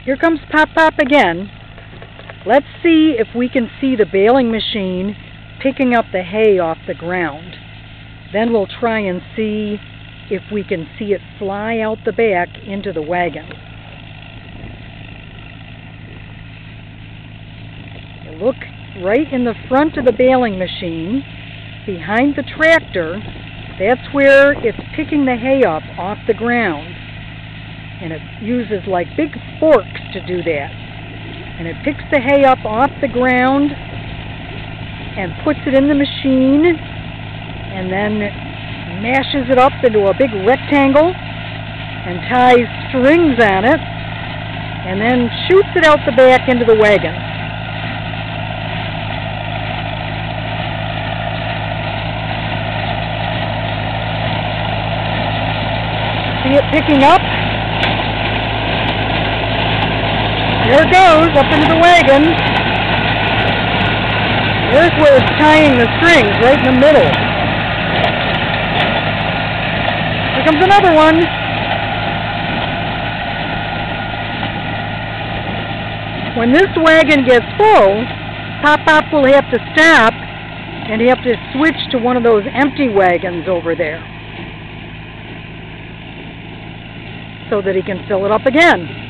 Here comes Pop Pop again. Let's see if we can see the baling machine picking up the hay off the ground. Then we'll try and see if we can see it fly out the back into the wagon. Look right in the front of the baling machine, behind the tractor. That's where it's picking the hay up off the ground. And it uses like big forks to do that. And it picks the hay up off the ground and puts it in the machine and then mashes it up into a big rectangle and ties strings on it and then shoots it out the back into the wagon. See it picking up? There it goes, up into the wagon. There's where it's tying the strings, right in the middle. Here comes another one. When this wagon gets full, Pop Pop will have to stop and have to switch to one of those empty wagons over there so that he can fill it up again.